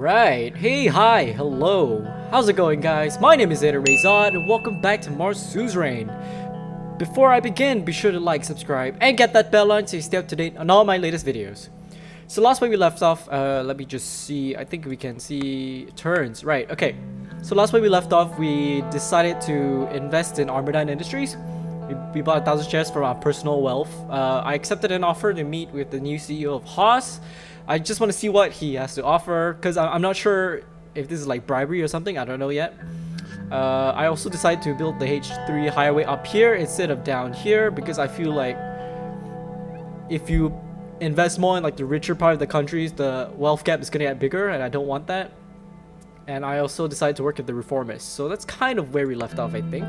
Alright, hey, hi, hello. How's it going, guys? My name is ZetaRayZod and welcome back to more Suzerain. Before I begin, be sure to like, subscribe, and get that bell on so you stay up to date on all my latest videos. So last week we left off, let me just see, I think we can see turns. Right, okay. So last week we left off, we decided to invest in Armadyne Industries. We bought 1,000 shares from our personal wealth. I accepted an offer to meet with the new CEO of Haas. I just want to see what he has to offer because I'm not sure if this is like bribery or something. I don't know yet. I also decided to build the H3 highway up here instead of down here because I feel like if you invest more in like the richer part of the countries, the wealth gap is going to get bigger and I don't want that. And I also decided to work with the reformists. So that's kind of where we left off, I think.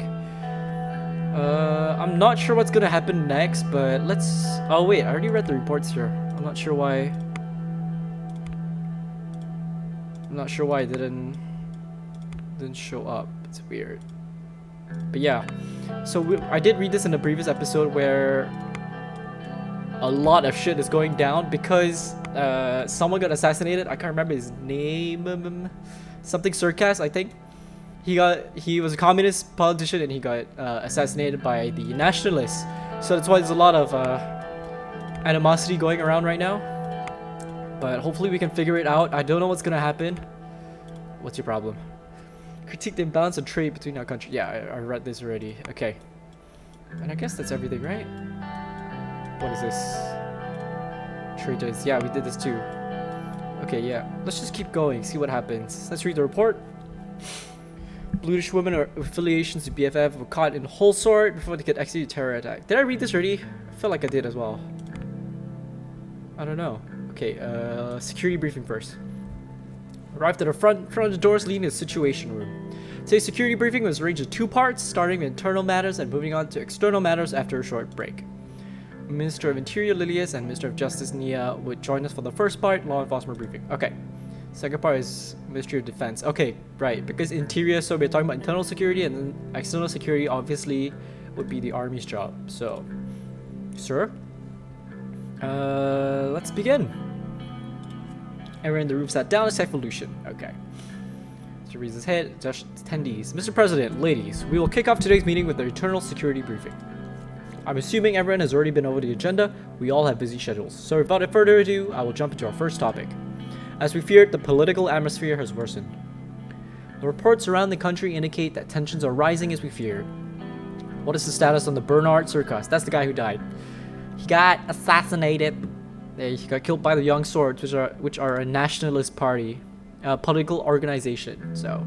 I'm not sure what's going to happen next, but let's... Oh wait, I already read the reports here. I'm not sure why it didn't show up. It's weird. But yeah, so I did read this in the previous episode where a lot of shit is going down because someone got assassinated. I can't remember his name. Something Circus, I think. He was a communist politician and he got assassinated by the nationalists. So that's why there's a lot of animosity going around right now. But hopefully we can figure it out. I don't know what's gonna happen. What's your problem? Critique the imbalance of trade between our countries. Yeah, I read this already. Okay. And I guess that's everything, right? What is this? Traitors. Yeah, we did this too. Okay, yeah. Let's just keep going, see what happens. Let's read the report. British women or affiliations to BFF were caught in whole sword before they could execute a terror attack. Did I read this already? I feel like I did as well. I don't know. Okay, security briefing first. Arrived at the front of the doors leading to the situation room. Today's security briefing was arranged in two parts, starting with internal matters and moving on to external matters after a short break. Minister of Interior Lilius and Minister of Justice Nia would join us for the first part, law enforcement briefing. Okay. Second part is Ministry of Defense. Okay, right, because interior, so we're talking about internal security, and then external security obviously would be the army's job. So, sir, let's begin. Everyone in the room sat down to evolution. Okay. Mr. Reese's head, attendees. Mr. President, ladies, we will kick off today's meeting with the internal security briefing. I'm assuming everyone has already been over the agenda. We all have busy schedules. So without further ado, I will jump into our first topic. As we feared, the political atmosphere has worsened. The reports around the country indicate that tensions are rising as we feared. What is the status on the Bernard Circus? That's the guy who died. He got assassinated. He got killed by the Young Swords, which are a nationalist party, a political organization. So,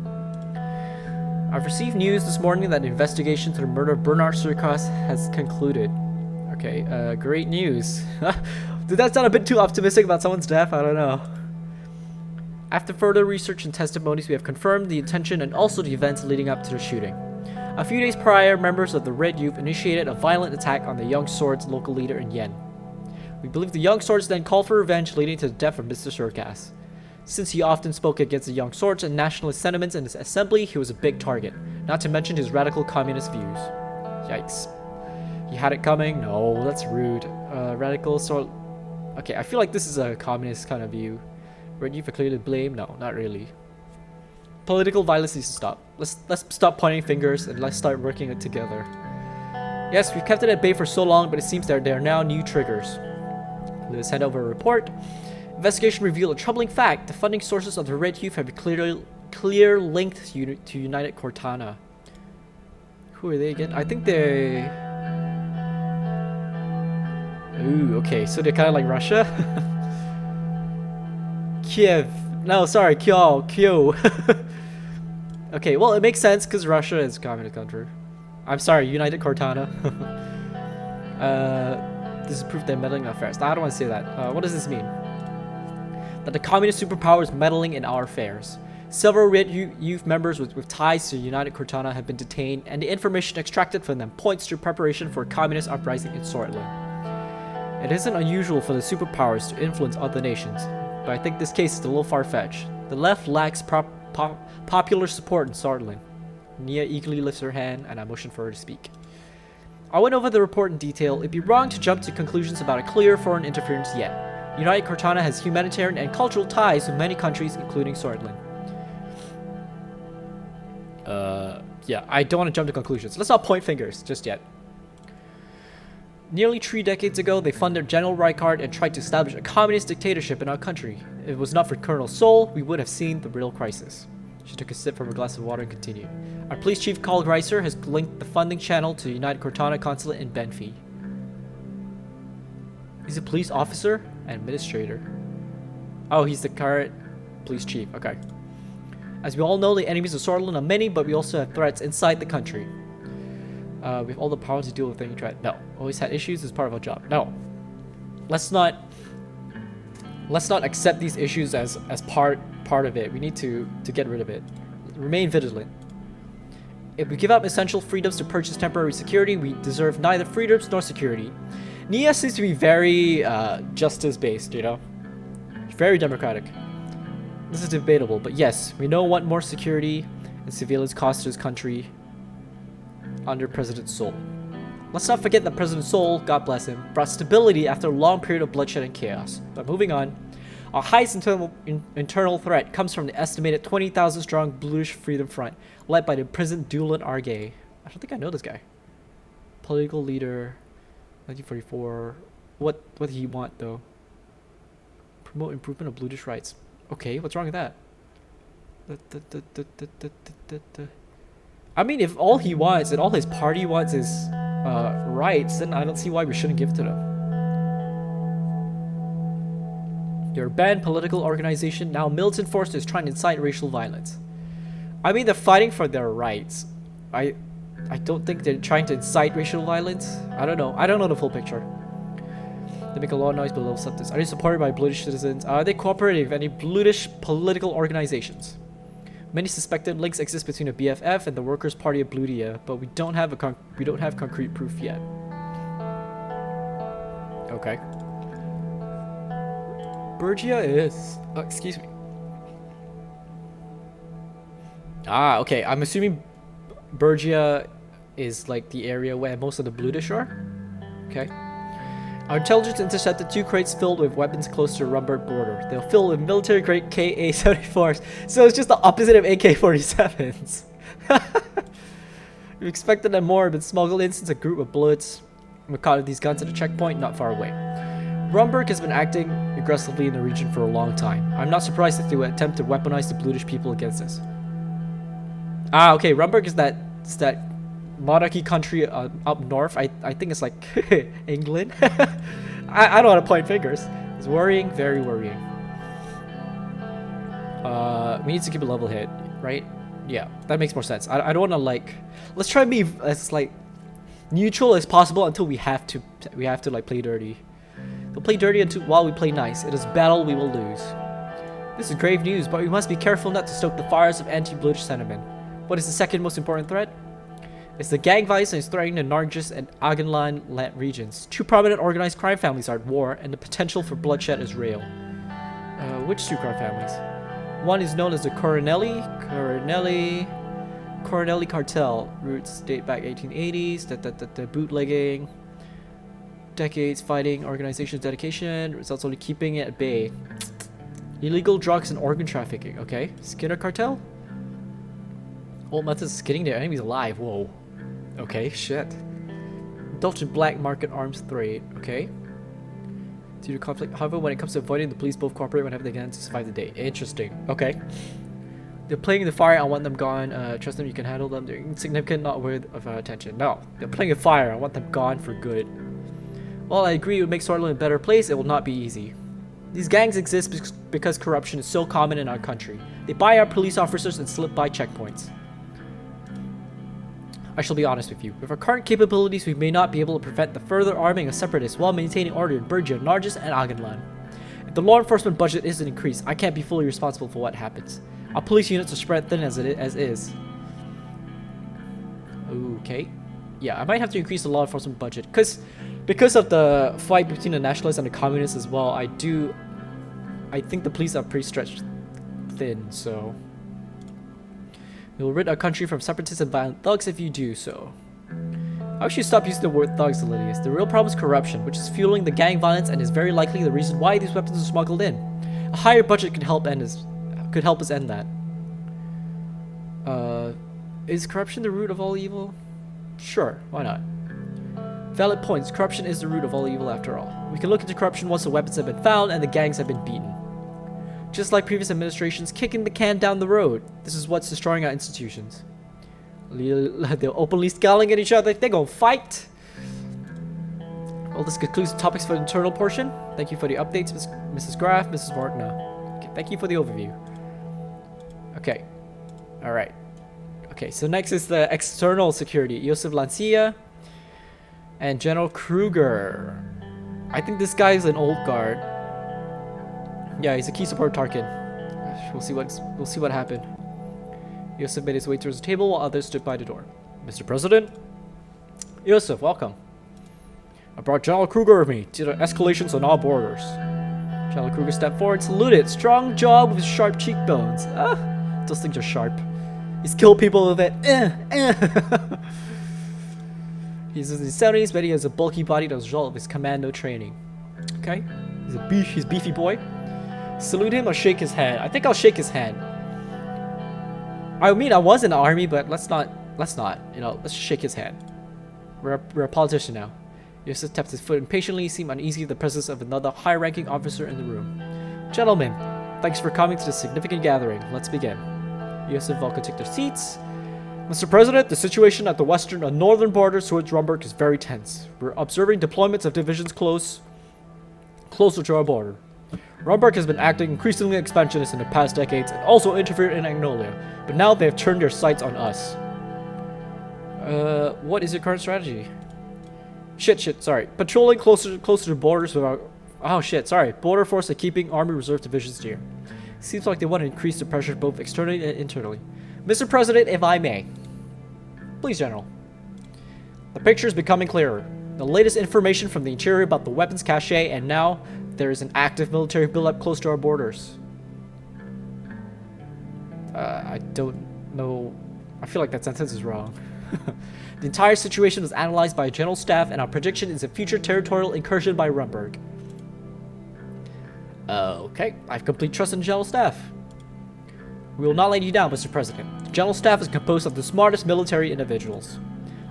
I've received news this morning that an investigation to the murder of Bernard Circus has concluded. Okay, great news. Did that sound a bit too optimistic about someone's death? I don't know. After further research and testimonies, we have confirmed the intention and also the events leading up to the shooting. A few days prior, members of the Red Youth initiated a violent attack on the Young Swords local leader in Yen. We believe the Young Swords then called for revenge, leading to the death of Mr. Circus. Since he often spoke against the Young Swords and nationalist sentiments in his assembly, he was a big target, not to mention his radical communist views. Yikes. He had it coming? No, that's rude. Radical sort... Okay, I feel like this is a communist kind of view. Red Youth are clearly to blame? No, not really. Political violence needs to stop. Let's stop pointing fingers and let's start working it together. Yes, we've kept it at bay for so long, but it seems there are now new triggers. Let us hand over a report. Investigation revealed a troubling fact. The funding sources of the Red Youth have a clear link to United Cortana. Who are they again? I think they... Ooh, okay, so they're kind of like Russia. Kiev. No, sorry, Kyo. Okay, well, it makes sense because Russia is a communist country. I'm sorry, United Cortana. This is proof they're meddling in affairs. I don't want to say that. What does this mean? That the communist superpower is meddling in our affairs. Several Red Youth members with ties to United Cortana have been detained, and the information extracted from them points to preparation for a communist uprising in Swortland. It isn't unusual for the superpowers to influence other nations, but I think this case is a little far-fetched. The left lacks popular support in Swortland. Nia eagerly lifts her hand, and I motion for her to speak. I went over the report in detail. It'd be wrong to jump to conclusions about a clear foreign interference yet. United Cortana has humanitarian and cultural ties with many countries, including Swordsland. Yeah, I don't want to jump to conclusions. Let's not point fingers just yet. Nearly 3 decades ago, they funded General Reichardt and tried to establish a communist dictatorship in our country. If it was not for Colonel Sol, we would have seen the real crisis. She took a sip from her glass of water and continued. Our police chief, Karl Greiser, has linked the funding channel to the United Cortana consulate in Benfi. He's a police officer and administrator. Oh, he's the current police chief. Okay. As we all know, the enemies of Swordsland are many, but we also have threats inside the country. We have all the power to deal with any threat. No. Always had issues as part of our job. No. Let's not accept these issues as part of it. We need to get rid of it. Remain vigilant. If we give up essential freedoms to purchase temporary security, we deserve neither freedoms nor security. Nia seems to be very justice-based, you know? Very democratic. This is debatable, but yes, we know what more security and surveillance cost to this country under President Sol. Let's not forget that President Sol, God bless him, brought stability after a long period of bloodshed and chaos. But moving on, our highest internal threat comes from the estimated 20,000 strong Bluish Freedom Front, led by the imprisoned Dulan Argay. I don't think I know this guy. Political leader, 1944. What did he want though? Promote improvement of Bluish rights. Okay, what's wrong with that? I mean, if all he wants and all his party wants is rights, then I don't see why we shouldn't give to them. They're a banned political organization. Now militant force is trying to incite racial violence. I mean, they're fighting for their rights. I don't think they're trying to incite racial violence. I don't know. I don't know the full picture. They make a lot of noise below substance. Are they supported by Bluish citizens? Are they cooperative with any Bluish political organizations? Many suspected links exist between the BFF and the Workers' Party of Bludia, but we don't have concrete proof yet. Okay. Bergia is... Oh, excuse me. Ah, okay. I'm assuming Bergia is like the area where most of the Bludish are. Okay. Our intelligence intercepted 2 crates filled with weapons close to the Rumberg border. They were filled with military-grade KA-74s, so it's just the opposite of AK-47s. We expected that more had been smuggled in since a group of bullets were caught with these guns at a checkpoint not far away. Rumberg has been acting aggressively in the region for a long time. I'm not surprised that they would attempt to weaponize the Bluish people against us. Ah, okay, Rumberg is that monarchy country up north. I think it's like England. I don't want to point fingers. It's worrying, very worrying. We need to keep a level head, right? Yeah, that makes more sense. I don't want to like... Let's try and be as like neutral as possible until we have to like play dirty. We'll play dirty while we play nice. It is battle we will lose. This is grave news, but we must be careful not to stoke the fires of anti-Bluish sentiment. What is the second most important threat? It's the gang violence that is threatening the Nargis and Aganlan regions. 2 prominent organized crime families are at war, and the potential for bloodshed is real. Which 2 crime families? One is known as the Coronelli cartel. Roots date back 1880s. The bootlegging, decades fighting, organization's dedication, results only keeping it at bay. Illegal drugs and organ trafficking. Okay, Skinner cartel. Old methods of skinning their enemies alive. Whoa. Okay, shit. Indulge in black market arms trade. Okay. Due to conflict, however, when it comes to avoiding the police, both cooperate whenever they can to survive the day. Interesting. Okay. They're playing in the fire. I want them gone. Trust them. You can handle them. They're insignificant, not worth of attention. No. They're playing in fire. I want them gone for good. While I agree it would make Swordsland a better place, it will not be easy. These gangs exist because corruption is so common in our country. They buy our police officers and slip by checkpoints. I shall be honest with you. With our current capabilities, we may not be able to prevent the further arming of separatists while maintaining order in Bergia, Nargis, and Aganlan. If the law enforcement budget isn't increased, I can't be fully responsible for what happens. Our police units are spread thin as is. Okay. Yeah, I might have to increase the law enforcement budget. Because of the fight between the nationalists and the communists as well, I think the police are pretty stretched thin, so... We will rid our country from separatists and violent thugs if you do so. I wish you stop using the word thugs, Elidius. The real problem is corruption, which is fueling the gang violence and is very likely the reason why these weapons are smuggled in. A higher budget could help us end that. Is corruption the root of all evil? Sure, why not? Valid points. Corruption is the root of all evil after all. We can look into corruption once the weapons have been found and the gangs have been beaten. Just like previous administrations kicking the can down the road. This is what's destroying our institutions. They're openly scowling at each other. They're gonna fight. Well, this concludes the topics for the internal portion. Thank you for the updates, Mrs. Graff, Mrs. Martina. Okay, thank you for the overview. Okay. Alright. Okay, so next is the external security. Josef Lancia and General Kruger. I think this guy is an old guard. Yeah, he's a key support Tarkin. We'll see what happened. Josef made his way towards the table while others stood by the door. Mr. President? Josef, welcome. I brought General Kruger with me to the escalations on all borders. General Kruger stepped forward and saluted. Strong jaw with sharp cheekbones. Those things are sharp. He's killed people with it. He's in his 70s, but he has a bulky body that was a result of his commando training. Okay, he's a beefy boy. Salute him or shake his hand. I think I'll shake his hand. I mean, I was in the army, but let's not, you know, let's just shake his hand. We're a politician now. Yosef tapped his foot impatiently. He seemed uneasy at the presence of another high-ranking officer in the room. Gentlemen, thanks for coming to this significant gathering. Let's begin. Yosef and Volker took their seats. Mr. President, the situation at the western and northern borders towards Rumberg is very tense. We're observing deployments of divisions closer to our border. Rumberg has been acting increasingly expansionist in the past decades and also interfered in Agnolia, but now they have turned their sights on us. What is your current strategy? Sorry. Patrolling closer to borders without... Oh shit, sorry. Border force are keeping army reserve divisions near. Seems like they want to increase the pressure both externally and internally. Mr. President, if I may. Please, General. The picture is becoming clearer. The latest information from the interior about the weapons cache, and now there is an active military buildup close to our borders. I don't know. I feel like that sentence is wrong. The entire situation was analyzed by General Staff, and our prediction is a future territorial incursion by Rumberg. Okay, I have complete trust in General Staff. We will not let you down, Mr. President. The General Staff is composed of the smartest military individuals.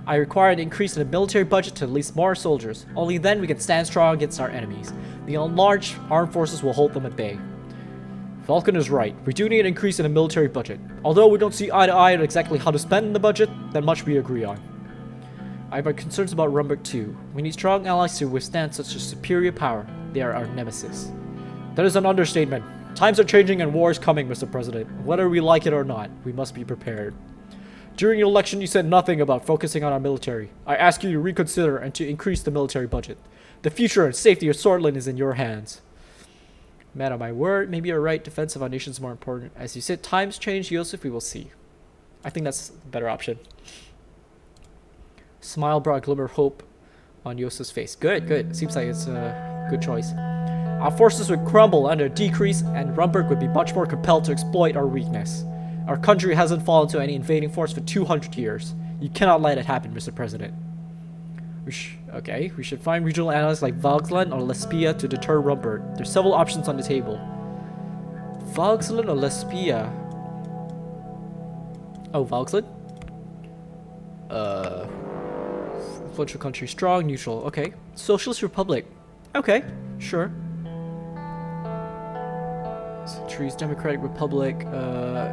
I require an increase in the military budget to at least more soldiers. Only then we can stand strong against our enemies. The enlarged armed forces will hold them at bay. Falcon is right. We do need an increase in the military budget. Although we don't see eye to eye on exactly how to spend the budget, then much we agree on. I have my concerns about Rumberg too. We need strong allies to withstand such a superior power. They are our nemesis. That is an understatement. Times are changing and war is coming, Mr. President. Whether we like it or not, we must be prepared. During your election, you said nothing about focusing on our military. I ask you to reconsider and to increase the military budget. The future and safety of Swordland is in your hands. Man of my word, maybe you're right. Defense of our nation is more important. As you said, times change, Joseph, we will see. I think that's the better option. Smile brought a glimmer of hope on Joseph's face. Good. Seems like it's a good choice. Our forces would crumble under a decrease, and Rumberg would be much more compelled to exploit our weakness. Our country hasn't fallen to any invading force for 200 years. You cannot let it happen, Mr. President. We should find regional analysts like Valksland or Lespia to deter Rumberg. There's several options on the table. Valksland or Lespia? Oh, Valksland? Influential country, strong, neutral. Okay. Socialist Republic. Okay, sure. Centuries, Democratic Republic,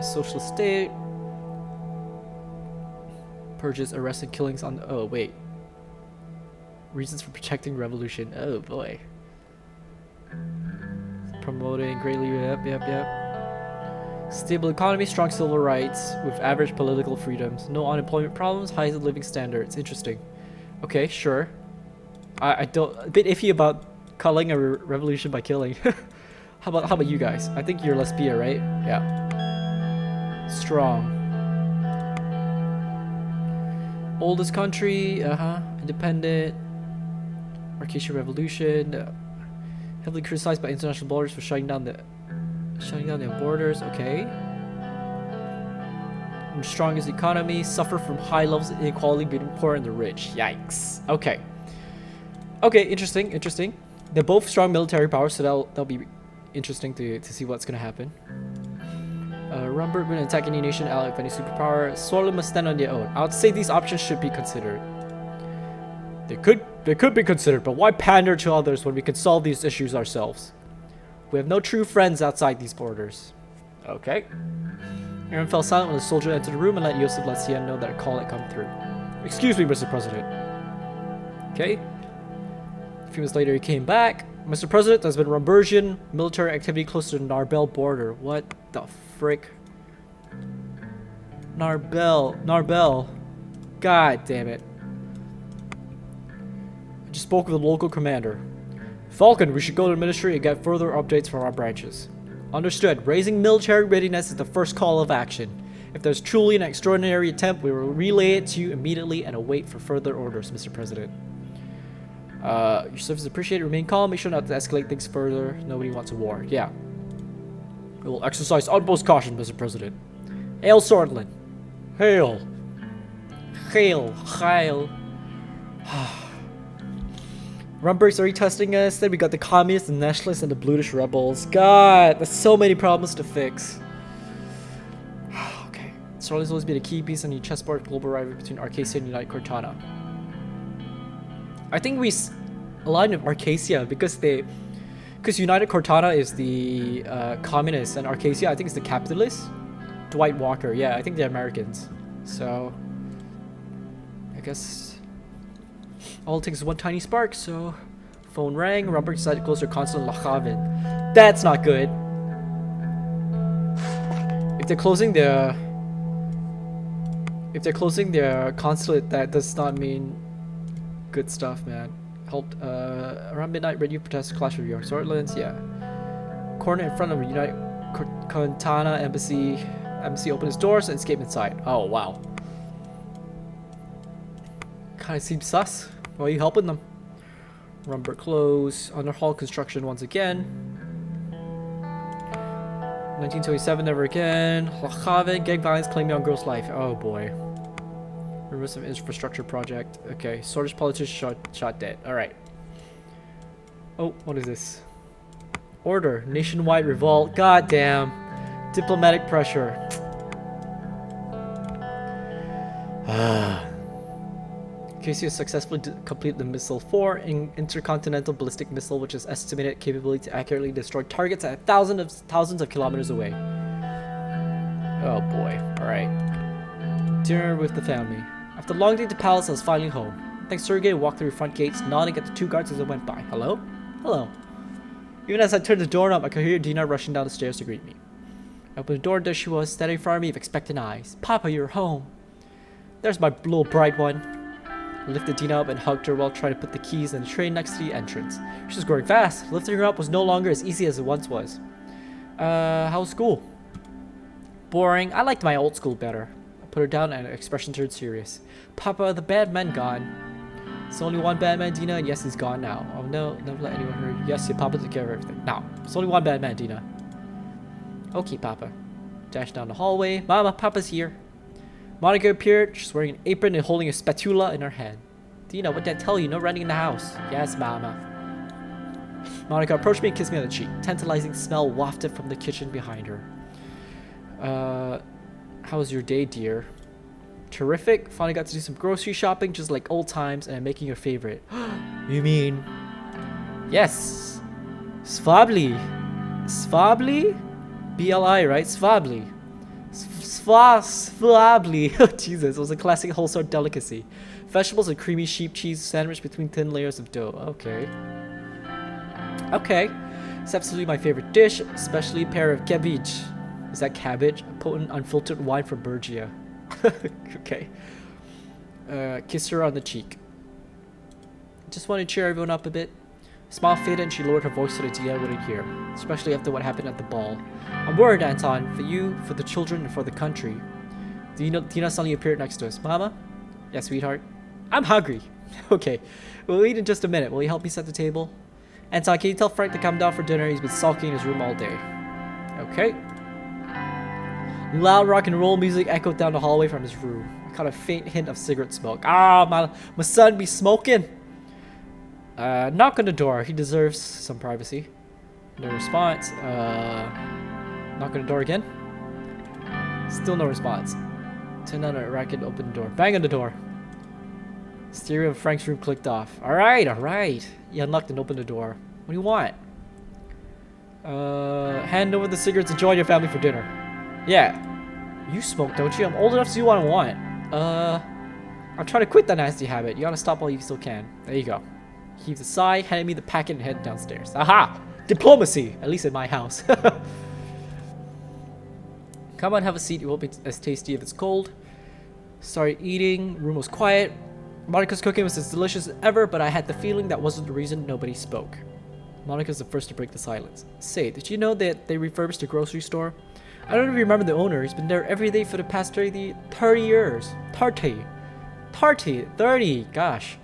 Socialist State. Purges, arrests, and killings on... Oh, wait. Reasons for protecting revolution. Oh, boy. Promoting greatly... Yep. Stable economy, strong civil rights, with average political freedoms. No unemployment problems, high living standards. Interesting. Okay, sure. I don't... A bit iffy about culling a revolution by killing. How about you guys? I think you're Lespia, right? Yeah. Strong. Oldest country, independent. Arcasian Revolution. Heavily criticized by international borders for shutting down their borders. Okay. and strongest economy suffer from high levels of inequality between poor and the rich. Yikes. Okay. Okay, interesting, interesting. They're both strong military powers, so that'll be interesting to see what's gonna happen. Rumber will attack any nation ally with any superpower. Swordsmen must stand on their own. I would say these options should be considered. They could be considered, but why pander to others when we can solve these issues ourselves? We have no true friends outside these borders. Okay. Aaron fell silent when the soldier entered the room and let Yosef Lassian know that a call had come through. Excuse me, Mr. President. Okay. A few minutes later, he came back. Mr. President, there's been Rumbergian military activity close to the Narbel border. What the frick? Narbel. God damn it. I just spoke with the local commander. Falcon, we should go to the ministry and get further updates from our branches. Understood. Raising military readiness is the first call of action. If there's truly an extraordinary attempt, we will relay it to you immediately and await for further orders, Mr. President. Your service is appreciated. Remain calm. Make sure not to escalate things further. Nobody wants a war. Yeah. We will exercise utmost caution, Mr. President. Hail, Swordland. Hail. Hail. Hail. Rumberg's already testing us. Then we got the Communists and Nationalists and the British rebels. God, there's so many problems to fix. Okay. Swordland's always been a key piece on the chessboard global rivalry between Arcasia and United Cortana. I think we aligned with Arcasia because United Cortana is the communists and Arcasia I think is the capitalists. Dwight Walker, yeah, I think they're Americans. So I guess all it takes is one tiny spark. So phone rang. Rumberg decided to close their consulate in Lachavin. That's not good. If they're closing their consulate, that does not mean good stuff, man. Helped around midnight, radio protest clash with York Swordlands. Yeah. Corner in front of a United Cortana embassy. Embassy opened its doors and escaped inside. Oh wow. Kind of seems sus. Why are you helping them? Rumber close. Underhaul construction once again. 1927, never again. Lachavin, gang violence claiming young girl's life. Oh boy. Rumors of infrastructure project. Okay, Swordfish politician shot dead. Alright. Oh, what is this? Order. Nationwide revolt. God damn. Diplomatic pressure. Casey has successfully completed the Missile 4, an intercontinental ballistic missile which has estimated capability to accurately destroy targets at thousands of kilometers away. Oh boy. Alright. Dinner with the family. After a long day at the palace, I was finally home. Thanks, Sergei walked through the front gates, nodding at the two guards as I went by. Hello? Hello. Even as I turned the doorknob, I could hear Dina rushing down the stairs to greet me. I opened the door, and there she was, standing in front of me with expectant eyes. Papa, you're home. There's my little bright one. I lifted Dina up and hugged her while trying to put the keys in the tray next to the entrance. She was growing fast. Lifting her up was no longer as easy as it once was. How was school? Boring. I liked my old school better. I put her down and her expression turned serious. Papa, the bad man gone. It's only one bad man, Dina, and yes, he's gone now. Oh no, never let anyone hurt you. Yes, your Papa took care of everything. Now, it's only one bad man, Dina. Okay, Papa. Dashed down the hallway. Mama, Papa's here. Monica appeared. She's wearing an apron and holding a spatula in her hand. Dina, what did I tell you? No running in the house. Yes, Mama. Monica approached me and kissed me on the cheek. Tantalizing smell wafted from the kitchen behind her. How was your day, dear? Terrific. Finally got to do some grocery shopping just like old times, and I'm making your favorite. You mean? Yes. Svabli. Svabli? BLI, right? Svabli. Svabli. Oh, Jesus. It was a classic wholesale delicacy. Vegetables and creamy sheep cheese sandwiched between thin layers of dough. Okay. Okay. It's absolutely my favorite dish, especially a pair of cabbage. Is that cabbage? A potent, unfiltered wine from Bergia. Okay. Kiss her on the cheek. Just want to cheer everyone up a bit. Smile faded and she lowered her voice so that Dina wouldn't hear, especially after what happened at the ball. I'm worried, Anton, for you, for the children, and for the country. Dina suddenly appeared next to us. Mama? Yes, sweetheart? I'm hungry. Okay, we'll eat in just a minute. Will you help me set the table? Anton, can you tell Frank to come down for dinner? He's been sulking in his room all day. Okay. Loud rock and roll music echoed down the hallway from his room. I caught a faint hint of cigarette smoke. Ah, my son be smoking. Knock on the door. He deserves some privacy. No response. Knock on the door again. Still no response. Turn on a racket, open the door. Bang on the door. Stereo of Frank's room clicked off. Alright, alright. He unlocked and opened the door. What do you want? Hand over the cigarettes and join your family for dinner. Yeah. You smoke, don't you? I'm old enough to do what I want. I'm trying to quit that nasty habit. You gotta stop while you still can. There you go. He heaves a sigh, handed me the packet and headed downstairs. Aha! Diplomacy! At least in my house. Come on, have a seat. It won't be as tasty if it's cold. Started eating. Room was quiet. Monica's cooking was as delicious as ever, but I had the feeling that wasn't the reason nobody spoke. Monica's the first to break the silence. Say, did you know that they refurbished the grocery store? I don't even remember the owner. He's been there every day for the past 30 years. 30. Gosh.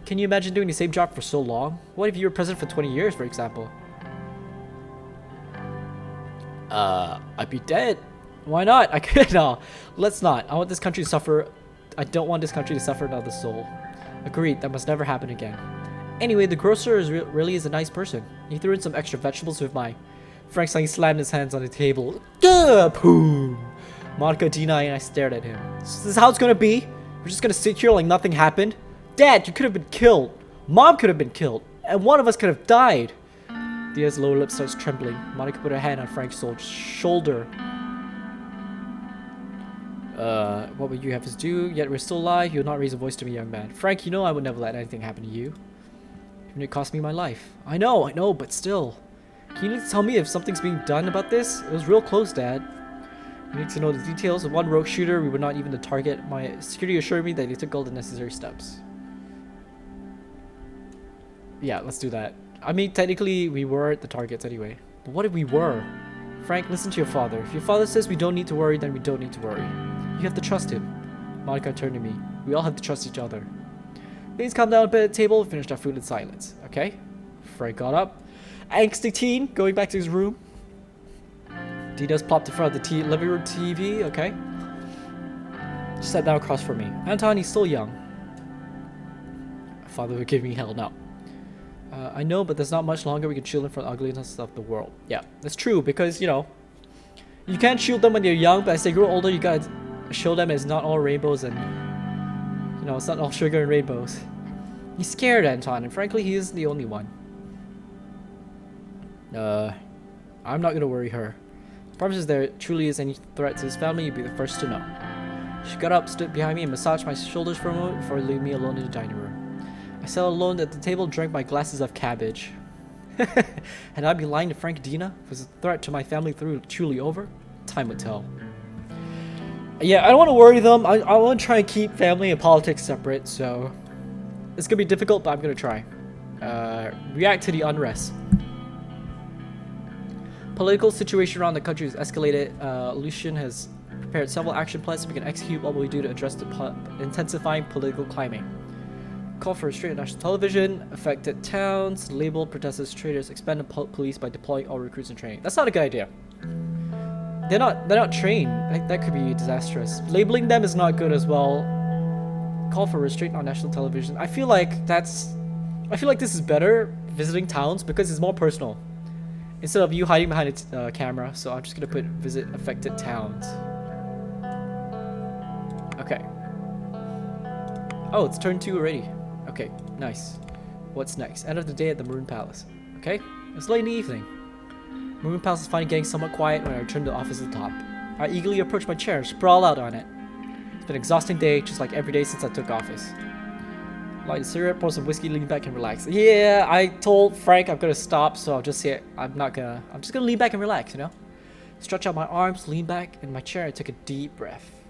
Can you imagine doing the same job for so long? What if you were president for 20 years, for example? I'd be dead. Why not? I could. No, let's not. I want this country to suffer. I don't want this country to suffer another soul. Agreed. That must never happen again. Anyway, the grocer really is a nice person. He threw in some extra vegetables with my... Frank suddenly slammed his hands on the table. Duh! Boom! Monica, Dina, and I stared at him. This is how it's gonna be? We're just gonna sit here like nothing happened? Dad, you could have been killed. Mom could have been killed. And one of us could have died. Dina's lower lip starts trembling. Monica put her hand on Frank's shoulder. What would you have us do? Yet we're still alive. You will not raise a voice to me, young man. Frank, you know I would never let anything happen to you. Even it cost me my life. I know, but still. Can you tell me if something's being done about this? It was real close, Dad. You need to know the details. Of one rogue shooter, we were not even the target. My security assured me that they took all the necessary steps. Yeah, let's do that. I mean, technically, we were the targets anyway. But what if we were? Frank, listen to your father. If your father says we don't need to worry, then we don't need to worry. You have to trust him. Monica turned to me. We all have to trust each other. Please calm down a bit at the table and finished our food in silence. Okay? Frank got up. Angsty teen, going back to his room. Dina's plopped in front of the living room TV. Okay. Just sat down across from me. Anton, he's still young. Father would give me hell now. I know, but there's not much longer we can shield them from the ugliness of the world. Yeah, that's true, because, you know, you can't shield them when they're young, but as they grow older, you gotta show them it's not all rainbows and, you know, it's not all sugar and rainbows. He's scared, Anton, and frankly, he isn't the only one. I'm not gonna worry her. Promises there truly is any threat to his family, you'd be the first to know. She got up, stood behind me, and massaged my shoulders for a moment before leaving me alone in the dining room. I sat alone at the table, drank my glasses of cabbage. Had I been lying to Frank Dina? Was the threat to my family truly over? Time would tell. Yeah, I don't want to worry them. I want to try and keep family and politics separate, so... It's going to be difficult, but I'm going to try. React to the unrest. Political situation around the country has escalated. Lucian has prepared several action plans we can execute. What will we do to address the intensifying political climate? Call for restraint on national television. Affected towns. Label protesters, traitors. Expand the police by deploying all recruits and training. That's not a good idea. They're not trained. That could be disastrous. Labeling them is not good as well. Call for restraint on national television. I feel like this is better, visiting towns, because it's more personal. Instead of you hiding behind a camera, so I'm just gonna put visit affected towns. Okay. Oh, it's turn 2 already. Okay, nice. What's next? End of the day at the Maroon Palace. Okay, it's late in the evening. Maroon Palace is finally getting somewhat quiet when I return to the office at the top. I eagerly approach my chair and sprawl out on it. It's been an exhausting day, just like every day since I took office. Light a cigarette, pour some whiskey, lean back and relax. Yeah, I told Frank I'm gonna stop, so I'll just say I'm just gonna lean back and relax, you know? Stretch out my arms, lean back in my chair, and take a deep breath.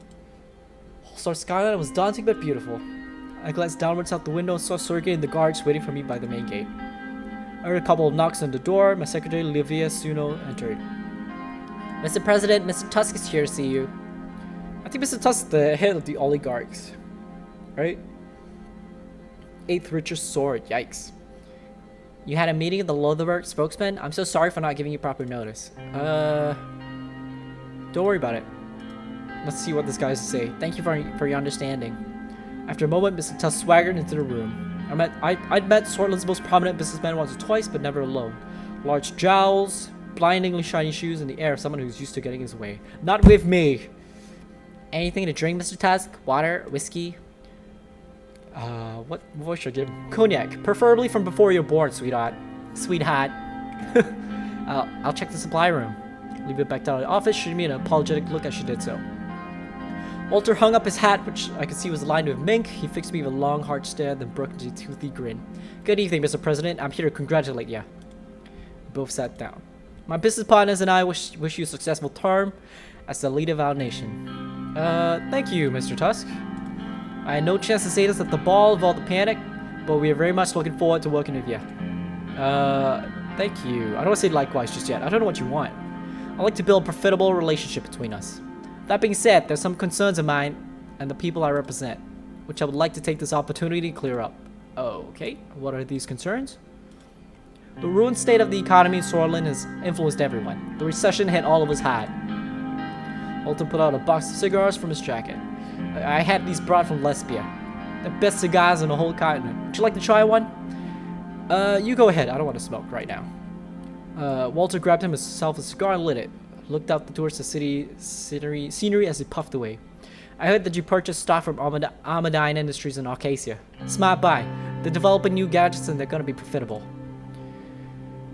Whole skyline was daunting but beautiful. I glanced downwards out the window and saw Sergei and the guards waiting for me by the main gate. I heard a couple of knocks on the door. My secretary, Livia Suno, entered. Mr. President, Mr. Tusk is here to see you. I think Mr. Tusk is the head of the Oligarchs. Right? 8th richest sword. Yikes. You had a meeting with the Lothar spokesman? I'm so sorry for not giving you proper notice. Don't worry about it. Let's see what this guy has to say. Thank you for your understanding. After a moment, Mr. Tusk swaggered into the room. I'd met Swartland's most prominent businessman once or twice, but never alone. Large jowls, blindingly shiny shoes, and the air of someone who's used to getting his way. Not with me! Anything to drink, Mr. Tusk? Water? Whiskey? What voice should I give? Cognac. Preferably from before you're born, sweetheart. Sweetheart. I'll check the supply room. Leave it back down to the office, shooting me an apologetic look as she did so. Walter hung up his hat, which I could see was lined with mink. He fixed me with a long, hard stare, then broke into a toothy grin. Good evening, Mr. President. I'm here to congratulate you. We both sat down. My business partners and I wish you a successful term as the leader of our nation. Thank you, Mr. Tusk. I had no chance to say this at the ball of all the panic, but we are very much looking forward to working with you. Thank you. I don't want to say likewise just yet. I don't know what you want. I'd like to build a profitable relationship between us. That being said, there's some concerns of mine and the people I represent, which I would like to take this opportunity to clear up. Okay, what are these concerns? The ruined state of the economy in Swartland has influenced everyone. The recession hit all of us hard. Alton put out a box of cigars from his jacket. I had these brought from Lesbia. The best cigars in the whole continent. Would you like to try one? You go ahead. I don't want to smoke right now. Walter grabbed himself a cigar and lit it. Looked out towards the city scenery as he puffed away. I heard that you purchased stock from Armadine Industries in Arcasia. Smart buy. They're developing new gadgets and they're going to be profitable.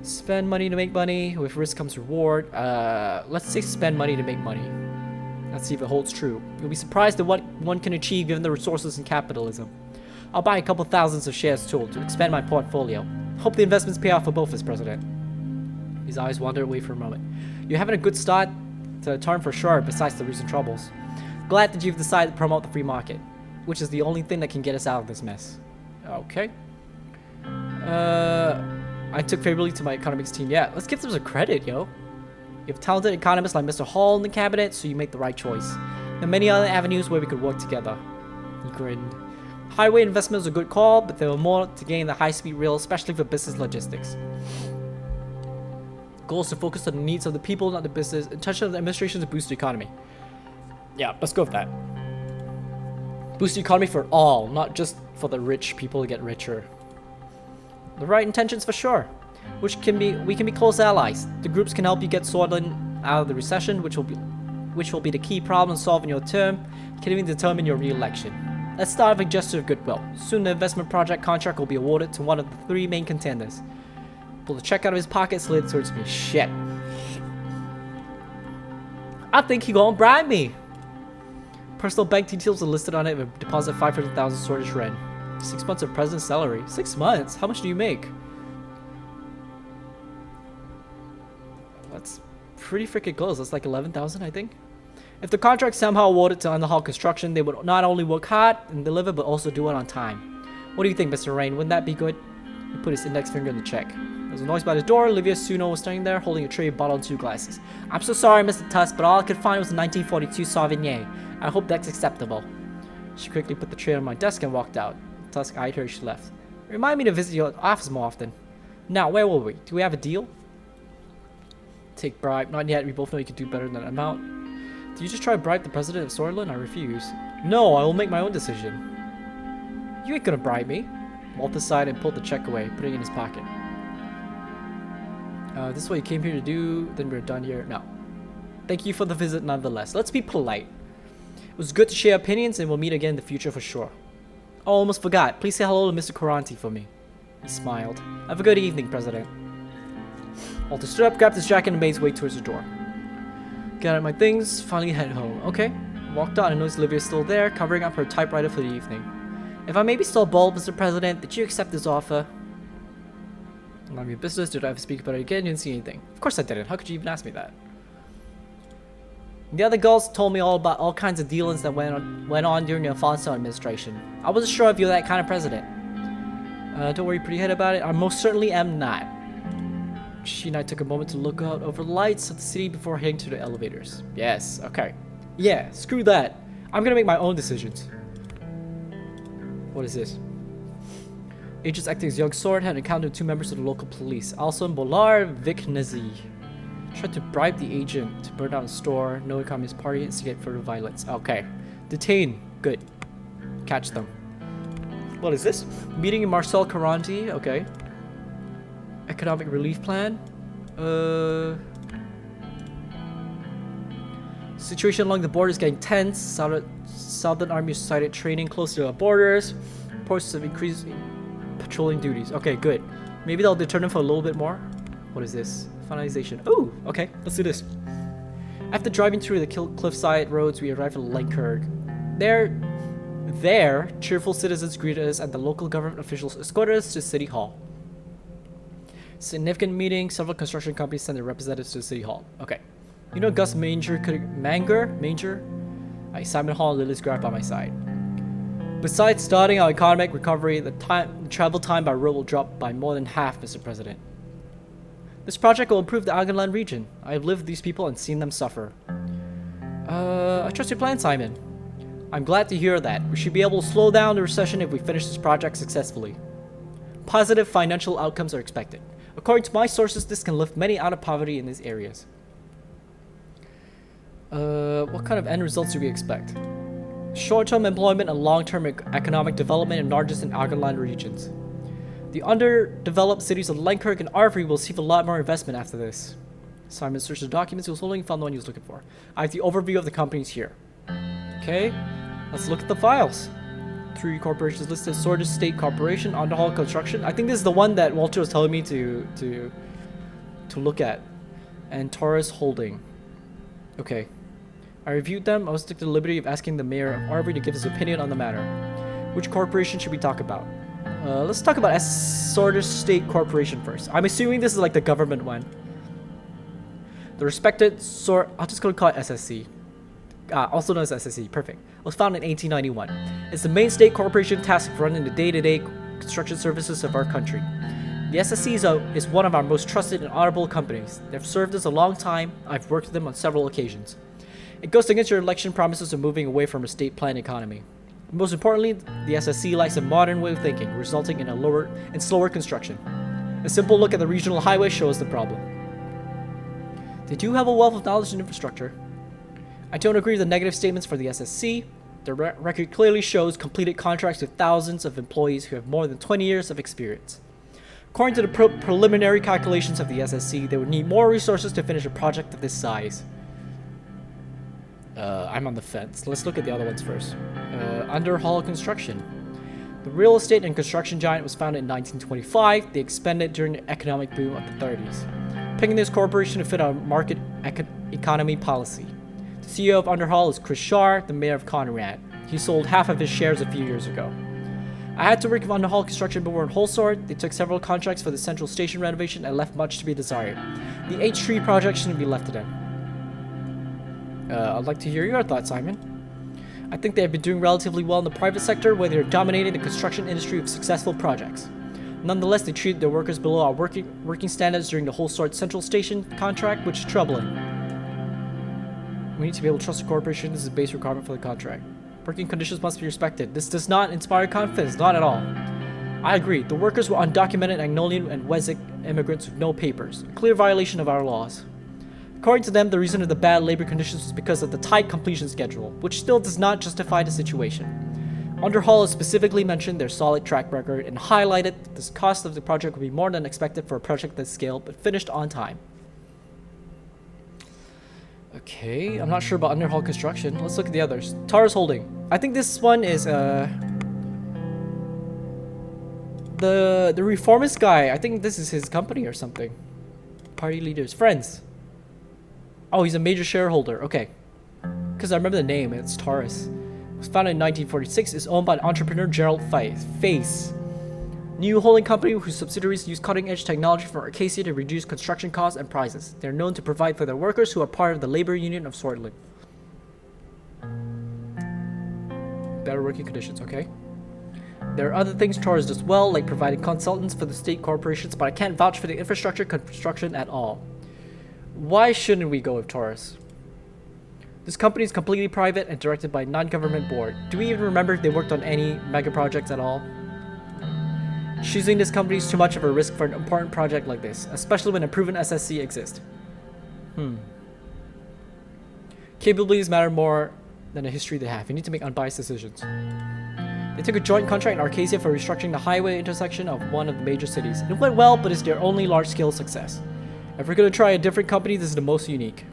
Spend money to make money. With risk comes reward. Let's say spend money to make money. Let's see if it holds true. You'll be surprised at what one can achieve given the resources in capitalism. I'll buy a couple thousands of shares too to expand my portfolio. Hope the investments pay off for both of us, President. His eyes wandered away for a moment. You're having a good start to the term for sure, besides the recent troubles. Glad that you've decided to promote the free market, which is the only thing that can get us out of this mess. Okay. I took favorably to my economics team. Yeah, let's give them some credit, yo. You have talented economists like Mr. Hall in the cabinet, so you make the right choice. There are many other avenues where we could work together. He grinned. Highway investment was a good call, but there were more to gain the high-speed rail, especially for business logistics. Goal is to focus on the needs of the people, not the business. Intention of the administration to boost the economy. Yeah, let's go with that. Boost the economy for all, not just for the rich people to get richer. The right intentions for sure. We can be close allies. The groups can help you get Swartland out of the recession, which will be the key problem solving your term, can even determine your re-election. Let's start with a gesture of goodwill. Soon the investment project contract will be awarded to one of the three main contenders. Pulled a check out of his pocket, slid towards me. Shit. I think he gonna bribe me. Personal bank details are listed on it with deposit 500,000 Swedish ren. 6 months of president's salary. 6 months? How much do you make? That's pretty freaking close. That's like 11,000, I think. If the contract somehow awarded to Underhall Construction, they would not only work hard and deliver, but also do it on time. What do you think, Mr. Rain? Wouldn't that be good? He put his index finger in the check. There was a noise by the door. Olivia Suno was standing there, holding a tray, bottle, and 2 glasses. I'm so sorry, Mr. Tusk, but all I could find was a 1942 Sauvignon. I hope that's acceptable. She quickly put the tray on my desk and walked out. Tusk eyed her as she left. Remind me to visit your office more often. Now, where were we? Do we have a deal? Take bribe. Not yet. We both know you can do better than that amount. Do you just try to bribe the president of Swartland? I refuse. No, I will make my own decision. You ain't gonna bribe me. Walter sighed and pulled the check away, putting it in his pocket. This is what you came here to do, then we're done here. No. Thank you for the visit nonetheless. Let's be polite. It was good to share opinions, and we'll meet again in the future for sure. Oh, almost forgot. Please say hello to Mr. Coranti for me. He smiled. Have a good evening, President. Walter stood up, grabbed his jacket, and made his way towards the door. Got out my things, finally head home. Okay. Walked out and noticed Olivia still there, covering up her typewriter for the evening. If I may be so bold, Mr. President, did you accept this offer? None of your business. Did I have to speak about it again? You didn't see anything. Of course I didn't. How could you even ask me that? The other girls told me all about all kinds of dealings that went on during the Alfonso administration. I wasn't sure if you're that kind of president. Don't worry, pretty head about it. I most certainly am not. She and I took a moment to look out over the lights of the city before heading to the elevators. Yes, okay. Yeah, screw that. I'm gonna make my own decisions. What is this? Agents acting as young sword had encountered 2 members of the local police, also in Bolar Viknazi. Tried to bribe the agent to burn down a store. No Communist Party instigate further violence. Okay. Detain. Good. Catch them. What is this? Meeting in Marcel Caranti. Okay. Economic relief plan. Situation along the border is getting tense. Southern Army cited training close to the borders. Reports of increasing patrolling duties. Okay, good. Maybe they'll deter them for a little bit more. What is this? Finalization. Ooh, okay. Let's do this. After driving through the cliffside roads, we arrived at Lenkirk. There, cheerful citizens greeted us and the local government officials escorted us to City Hall. Significant meeting. Several construction companies sent their representatives to City Hall. Okay. You know Gus Manger? Simon Hall and Lily's Grab by my side. Besides starting our economic recovery, the travel time by road will drop by more than half, Mr. President. This project will improve the Argonland region. I have lived with these people and seen them suffer. I trust your plan, Simon. I'm glad to hear that. We should be able to slow down the recession if we finish this project successfully. Positive financial outcomes are expected. According to my sources, this can lift many out of poverty in these areas. What kind of end results do we expect? Short-term employment and long-term economic development in largest and Argonland regions. The underdeveloped cities of Lenkirk and Arvery will receive a lot more investment after this. Simon searched the documents he was holding and found the one he was looking for. I have the overview of the companies here. Okay, let's look at the files. 3 corporations listed: Sordid State Corporation, Underhall Construction. I think this is the one that Walter was telling me to look at. And Taurus Holding. Okay. I reviewed them. I was taking the liberty of asking the mayor of Arvery to give his opinion on the matter. Which corporation should we talk about? Let's talk about Sordid State Corporation first. I'm assuming this is like the government one. The respected I'll just call it SSC. Also known as SSC. Perfect. Was founded in 1891. It's the main state corporation tasked with running the day-to-day construction services of our country. The SSC is one of our most trusted and honorable companies. They've served us a long time. I've worked with them on several occasions. It goes against your election promises of moving away from a state-planned economy. Most importantly, the SSC lacks a modern way of thinking, resulting in slower construction. A simple look at the regional highway shows the problem. They do have a wealth of knowledge and infrastructure. I don't agree with the negative statements for the SSC. Their record clearly shows completed contracts with thousands of employees who have more than 20 years of experience. According to the preliminary calculations of the SSC, they would need more resources to finish a project of this size. I'm on the fence. Let's look at the other ones first. Underhall Construction. The real estate and construction giant was founded in 1925. They expanded during the economic boom of the 30s, picking this corporation to fit our market economy policy. The CEO of Underhall is Chris Shar, the mayor of Conrad. He sold half of his shares a few years ago. I had to work with Underhall Construction before in Wholesort. They took several contracts for the central station renovation and left much to be desired. The H3 project shouldn't be left to them. I'd like to hear your thoughts, Simon. I think they have been doing relatively well in the private sector, where they are dominating the construction industry with successful projects. Nonetheless, they treated their workers below our working standards during the Wholesort Central Station contract, which is troubling. We need to be able to trust the corporation. This is a base requirement for the contract. Working conditions must be respected. This does not inspire confidence, not at all. I agree. The workers were undocumented Agnolian and Wessex immigrants with no papers, a clear violation of our laws. According to them, the reason of the bad labor conditions was because of the tight completion schedule, which still does not justify the situation. Underhall has specifically mentioned their solid track record and highlighted that the cost of the project would be more than expected for a project this scale, but finished on time. Okay, I'm not sure about Underhall Construction. Let's look at the others. Taurus Holding. I think this one is the reformist guy. I think this is his company or something. Party leaders, friends. Oh, he's a major shareholder. Okay. Because I remember the name. It's Taurus. It was founded in 1946. Is owned by entrepreneur Gerald Face. New holding company whose subsidiaries use cutting-edge technology from Acacia to reduce construction costs and prices. They're known to provide for their workers who are part of the labor union of Sordid. Better working conditions. Okay. There are other things Taurus does well, like providing consultants for the state corporations, but I can't vouch for the infrastructure construction at all. Why shouldn't we go with Taurus? This company is completely private and directed by a non-government board. Do we even remember if they worked on any mega projects at all? Choosing this company is too much of a risk for an important project like this, especially when a proven SSC exists. Capabilities matter more than the history they have. You need to make unbiased decisions. They took a joint contract in Arcasia for restructuring the highway intersection of one of the major cities. It went well, but it's their only large-scale success. If we're going to try a different company, this is the most unique.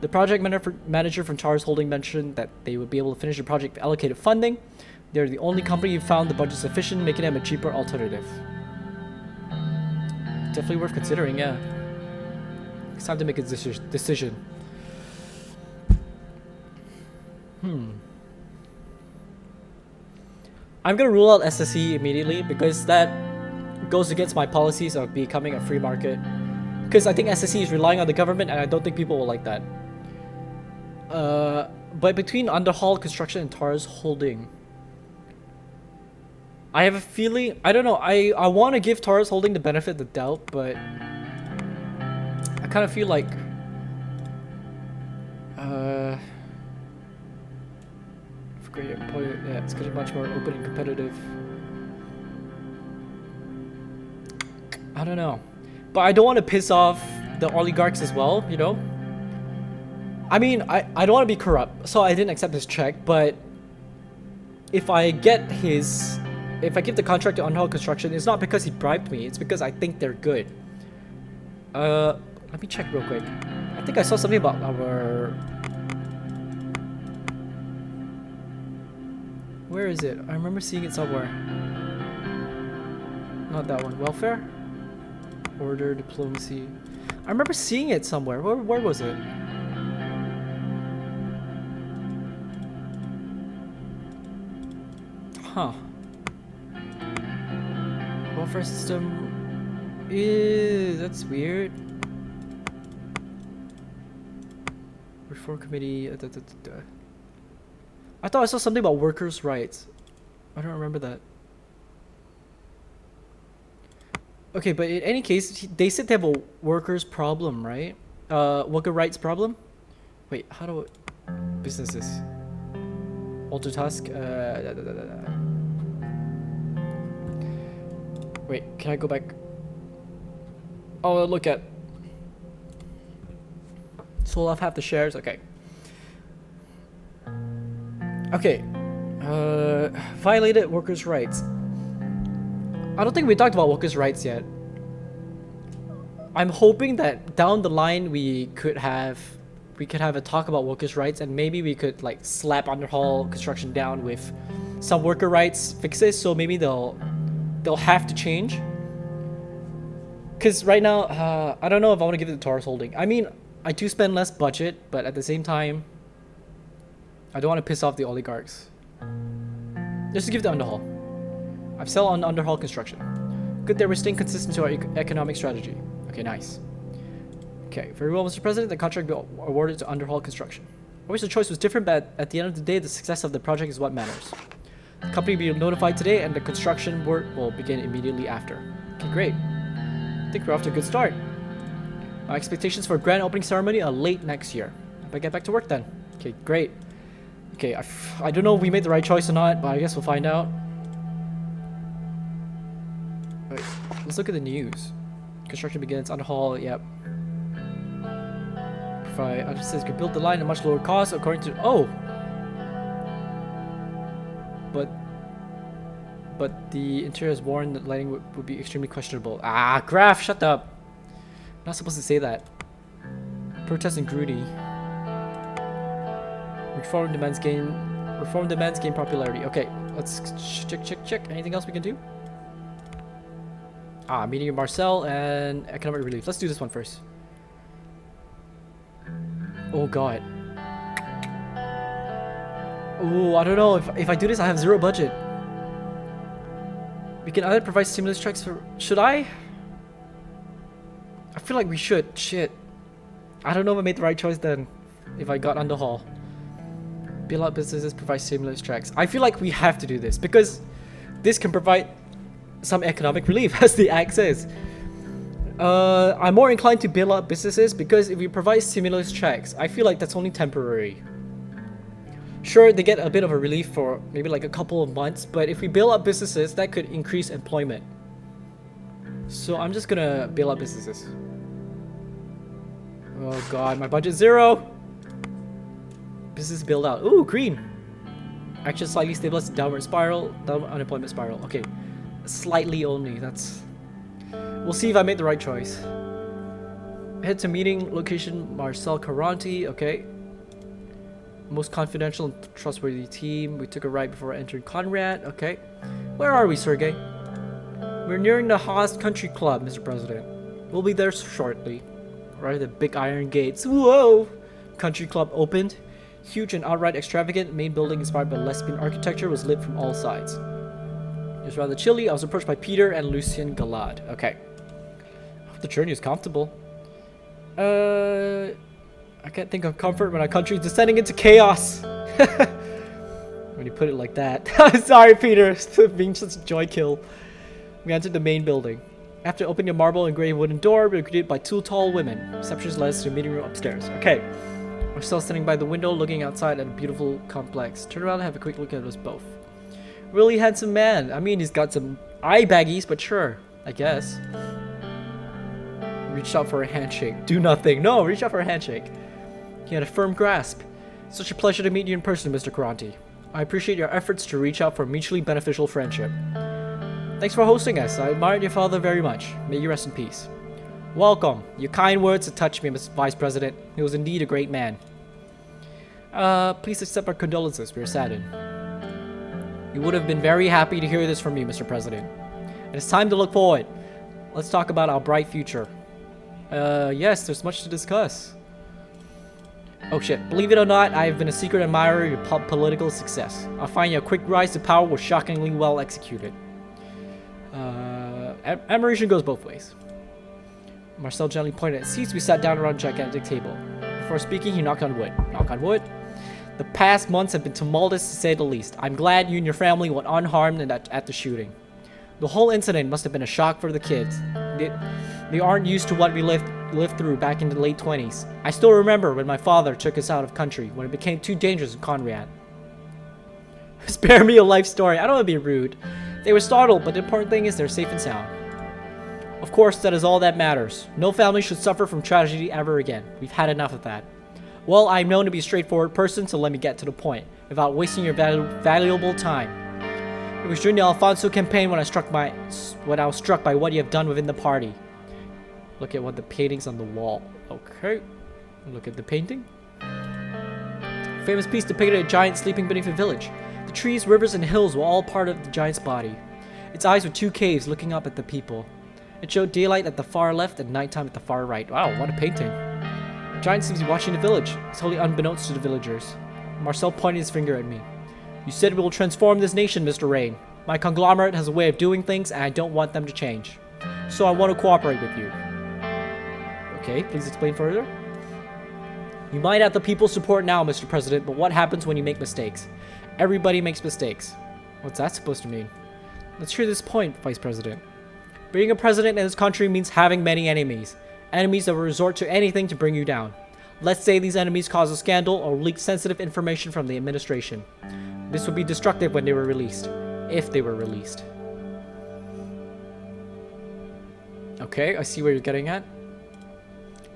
The project manager from Tars Holding mentioned that they would be able to finish the project with allocated funding. They're the only company who found the budget sufficient, making them a cheaper alternative. Definitely worth considering, yeah. It's time to make a decision. I'm gonna rule out SSE immediately because that goes against my policies of becoming a free market. Because I think SSE is relying on the government and I don't think people will like that. But between Underhall Construction and Tars Holding, I have a feeling, I don't know, I want to give Tars Holding the benefit of the doubt, but I kind of feel like great employer, yeah, it's getting much more open and competitive. I don't know, but I don't want to piss off the oligarchs as well, you know. I mean, I don't want to be corrupt, so I didn't accept his check, but if I give the contract to Underhall Construction, it's not because he bribed me, it's because I think they're good. Let me check real quick. I think I saw something about our... Where is it? I remember seeing it somewhere. Not that one. Welfare? Order, diplomacy. I remember seeing it somewhere. Where was it? Huh. Welfare system. Ew, that's weird. Reform committee. I thought I saw something about workers' rights. I don't remember that. Okay, but in any case, they said they have a workers' problem, right? Worker rights problem? Wait, how do I... Businesses. Alter task. Wait, can I go back? Oh, look at... Sold off half the shares, okay. Okay, violated workers' rights. I don't think we talked about workers' rights yet. I'm hoping that down the line we could have a talk about workers' rights, and maybe we could like slap Underhall Construction down with some worker rights fixes, so maybe they'll have to change. Cause right now, I don't know if I want to give it to Tars Holding. I mean, I do spend less budget, but at the same time, I don't want to piss off the oligarchs. Just to give the Underhall. I've sell on Underhall Construction. Good that we're staying consistent to our economic strategy. Okay, nice. Okay, very well, Mr. President. The contract will be awarded to Underhall Construction. I wish the choice was different, but at the end of the day, the success of the project is what matters. The company will be notified today, and the construction work will begin immediately after. Okay, great. I think we're off to a good start. My expectations for a grand opening ceremony are late next year. Hope I get back to work then. Okay, great. Okay, I don't know if we made the right choice or not, but I guess we'll find out. Wait, let's look at the news. Construction begins, Underhall, yep. Provide, says could build the line at much lower cost according to, oh! But the interior is warned that lighting would be extremely questionable. Ah, Graf, shut up! I'm not supposed to say that. Protest in Grudy. Reform demands gain popularity. Okay, let's check. Anything else we can do? Ah, meeting of Marcel and economic relief. Let's do this one first. Oh god. Oh, I don't know. If I do this, I have zero budget. We can either provide stimulus checks for... Should I? I feel like we should. Shit. I don't know if I made the right choice then. If I got Underhall. Bail out businesses, provide stimulus checks. I feel like we have to do this because this can provide some economic relief, as the act says. I'm more inclined to bail out businesses because if we provide stimulus checks, I feel like that's only temporary. Sure, they get a bit of a relief for maybe like a couple of months, but if we bail out businesses, that could increase employment. So I'm just gonna bail out businesses. Oh god, my budget's 0. Business build out. Ooh, green. Action slightly stabilized downward spiral. Downward unemployment spiral. Okay. Slightly only. That's... We'll see if I made the right choice. Head to meeting location Marcel Caranti. Okay. Most confidential and trustworthy team. We took a ride before entering Conrad. Okay. Where are we, Sergey? We're nearing the Haas Country Club, Mr. President. We'll be there shortly. Right at the big iron gates. Whoa! Country Club opened. Huge and outright extravagant. Main building inspired by lesbian architecture was lit from all sides. It was rather chilly. I was approached by Peter and Lucien Galad. Okay. Hope the journey is comfortable. I can't think of comfort when our country is descending into chaos. When you put it like that. Sorry, Peter. Being such a joy kill. We entered the main building. After opening a marble engraved wooden door, we were greeted by 2 tall women. Receptions led us to a meeting room upstairs. Okay. We're still standing by the window looking outside at a beautiful complex. Turn around and have a quick look at us both. Really handsome man. I mean, he's got some eye baggies, but sure. I guess. Reached out for a handshake. Do nothing. No, reach out for a handshake. He had a firm grasp. Such a pleasure to meet you in person, Mr. Caranti. I appreciate your efforts to reach out for mutually beneficial friendship. Thanks for hosting us. I admired your father very much. May you rest in peace. Welcome. Your kind words have touched me, Mr. Vice President. He was indeed a great man. Please accept our condolences. We are saddened. We would have been very happy to hear this from you, Mr. President. And it's time to look forward. Let's talk about our bright future. Yes, there's much to discuss. Oh shit, believe it or not, I have been a secret admirer of your political success. I find your quick rise to power was shockingly well executed. Admiration goes both ways. Marcel gently pointed at seats. We sat down around a gigantic table. Before speaking, he knocked on wood. Knock on wood. The past months have been tumultuous to say the least. I'm glad you and your family went unharmed at the shooting. The whole incident must have been a shock for the kids. They aren't used to what we lived through back in the late 20s. I still remember when my father took us out of country, when it became too dangerous in Conrad. Spare me a life story. I don't want to be rude. They were startled, but the important thing is they're safe and sound. Of course, that is all that matters. No family should suffer from tragedy ever again. We've had enough of that. Well, I'm known to be a straightforward person, so let me get to the point, without wasting your valuable time. It was during the Alfonso campaign when I was struck by what you have done within the party. Look at what the paintings on the wall. Okay. Look at the painting. Famous piece depicted a giant sleeping beneath a village. The trees, rivers, and hills were all part of the giant's body. Its eyes were 2 caves looking up at the people. It showed daylight at the far left and nighttime at the far right. Wow, what a painting. The giant seems to be watching the village. It's wholly unbeknownst to the villagers. Marcel pointed his finger at me. You said we will transform this nation, Mr. Rain. My conglomerate has a way of doing things and I don't want them to change. So I want to cooperate with you. Okay, please explain further. You might have the people's support now, Mr. President, but what happens when you make mistakes? Everybody makes mistakes. What's that supposed to mean? Let's hear this point, Vice President. Being a president in this country means having many enemies. Enemies that will resort to anything to bring you down. Let's say these enemies cause a scandal or leak sensitive information from the administration. This would be destructive when they were released. If they were released. Okay, I see where you're getting at.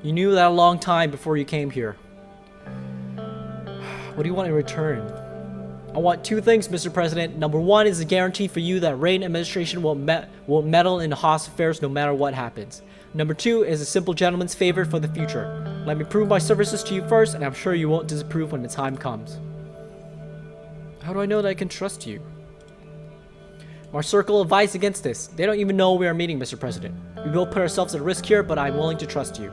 You knew that a long time before you came here. What do you want in return? I want 2 things, Mr. President. Number 1 is a guarantee for you that Rain administration won't meddle in Haas affairs no matter what happens. Number 2 is a simple gentleman's favor for the future. Let me prove my services to you first, and I'm sure you won't disapprove when the time comes. How do I know that I can trust you? Our circle advised against this. They don't even know we are meeting, Mr. President. We will put ourselves at risk here, but I'm willing to trust you.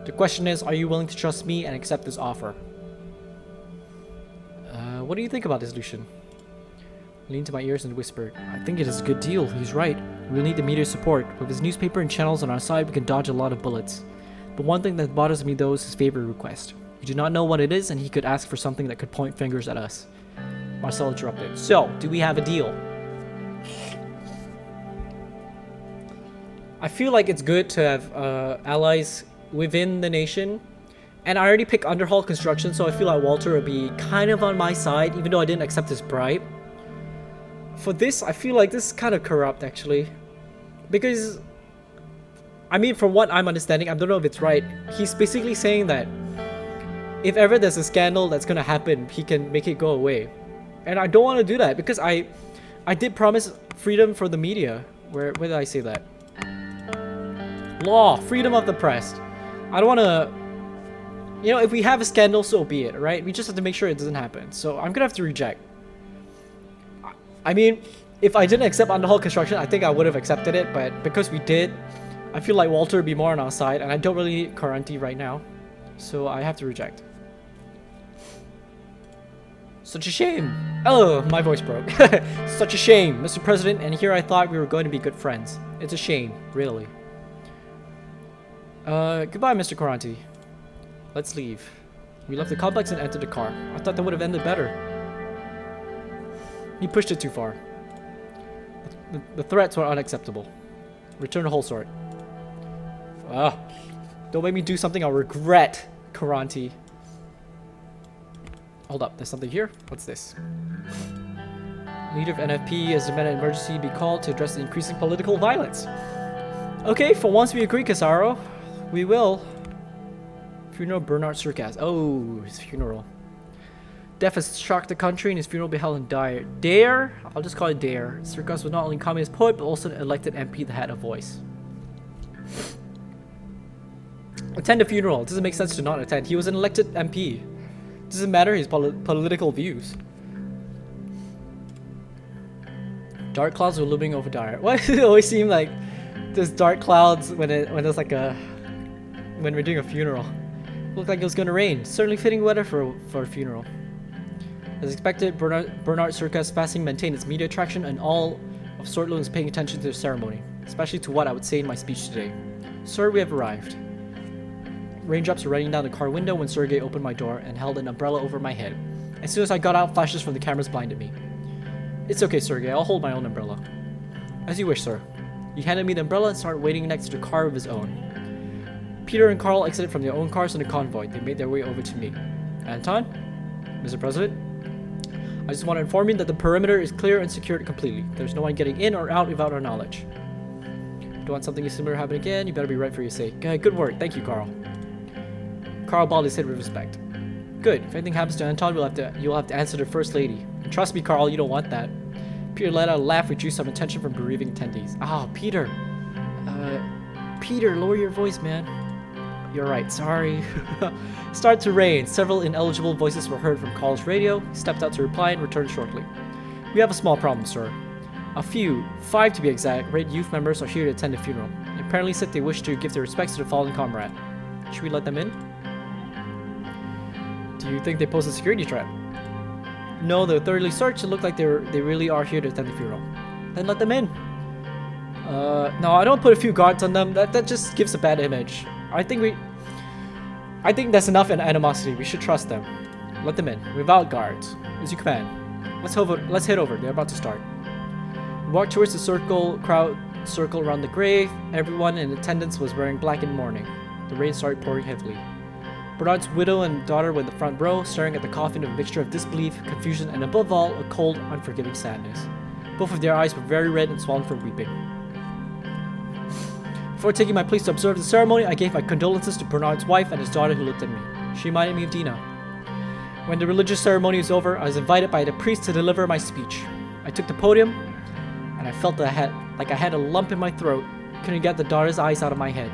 The question is, are you willing to trust me and accept this offer? What do you think about this, Lucian? Leaned to my ears and whispered, I think it is a good deal. He's right. We'll need the media's support. With his newspaper and channels on our side, we can dodge a lot of bullets. But one thing that bothers me, though, is his favor request. We do not know what it is, and he could ask for something that could point fingers at us. Marcel interrupted. So, do we have a deal? I feel like it's good to have allies within the nation. And I already picked Underhall Construction, so I feel like Walter would be kind of on my side, even though I didn't accept his bribe. For this, I feel like this is kind of corrupt, actually. Because I mean, from what I'm understanding, I don't know if it's right. He's basically saying that if ever there's a scandal that's gonna happen, he can make it go away. And I don't want to do that because I did promise freedom for the media. Where did I say that? Law, freedom of the press. I don't want to, you know, if we have a scandal, so be it, right? We just have to make sure it doesn't happen. So I'm gonna have to reject. I mean, if I didn't accept underhaul construction, I think I would have accepted it, but because we did, I feel like Walter would be more on our side, and I don't really need Karanti right now, so I have to reject. Such a shame. Oh, my voice broke. Such a shame, Mr. President, and here I thought we were going to be good friends. It's a shame, really. Goodbye, Mr. Karanti. Let's leave. We left the complex and entered the car. I thought that would have ended better. He pushed it too far. The threats were unacceptable. Return the whole sort. Ah, don't make me do something I'll regret, Karanti. Hold up, there's something here. What's this? Leader of NFP has demanded an emergency be called to address the increasing political violence. Okay, for once we agree, Casaro. We will. Funeral Bernard Surkas. Oh, his funeral. Death has shocked the country and his funeral will be held in Dare? I'll just call it Dare. Surkas was not only a communist poet, but also an elected MP that had a voice. Attend the funeral. It doesn't make sense to not attend. He was an elected MP. Doesn't matter his political views. Dark clouds were looming over Dare. Why does it always seem like there's dark clouds when there's like when we're doing a funeral? Looked like it was gonna rain. Certainly fitting weather for a funeral. As expected, Bernard Surkas' passing maintained its media attraction, and all of Sortlo was paying attention to the ceremony, especially to what I would say in my speech today. Sir, we have arrived. Raindrops were raining down the car window when Sergei opened my door and held an umbrella over my head. As soon as I got out, flashes from the cameras blinded me. It's okay, Sergei. I'll hold my own umbrella. As you wish, sir. He handed me the umbrella and started waiting next to the car of his own. Peter and Carl exited from their own cars in the convoy. They made their way over to me. Anton? Mr. President? I just want to inform you that the perimeter is clear and secured completely. There's no one getting in or out without our knowledge. Don't want something similar to happen again. You better be right for your sake. Good work. Thank you, Carl. Carl bowed his head with respect. Good. If anything happens to Anton, you'll have to answer the First Lady. And trust me, Carl, you don't want that. Peter let out a laugh which drew some attention from bereaving attendees. Ah, Peter. Peter, lower your voice, man. You're right, sorry. Started to rain. Several ineligible voices were heard from Carl's radio. He stepped out to reply and returned shortly. We have a small problem, sir. A few, 5 to be exact, Red Youth members are here to attend the funeral. They apparently said they wish to give their respects to the fallen comrade. Should we let them in? Do you think they pose a security threat? No, they're thoroughly searched. It looked like they really are here to attend the funeral. Then let them in. No, I don't put a few guards on them. That just gives a bad image. I think there's enough animosity. We should trust them. Let them in, without guards. As you command. Let's head over. They're about to start. We walked towards the crowd circle around the grave. Everyone in attendance was wearing black in mourning. The rain started pouring heavily. Bernard's widow and daughter were in the front row, staring at the coffin with a mixture of disbelief, confusion, and above all, a cold, unforgiving sadness. Both of their eyes were very red and swollen from weeping. Before taking my place to observe the ceremony, I gave my condolences to Bernard's wife and his daughter who looked at me. She reminded me of Dina. When the religious ceremony was over, I was invited by the priest to deliver my speech. I took the podium, and I felt that I had a lump in my throat. Couldn't get the daughter's eyes out of my head.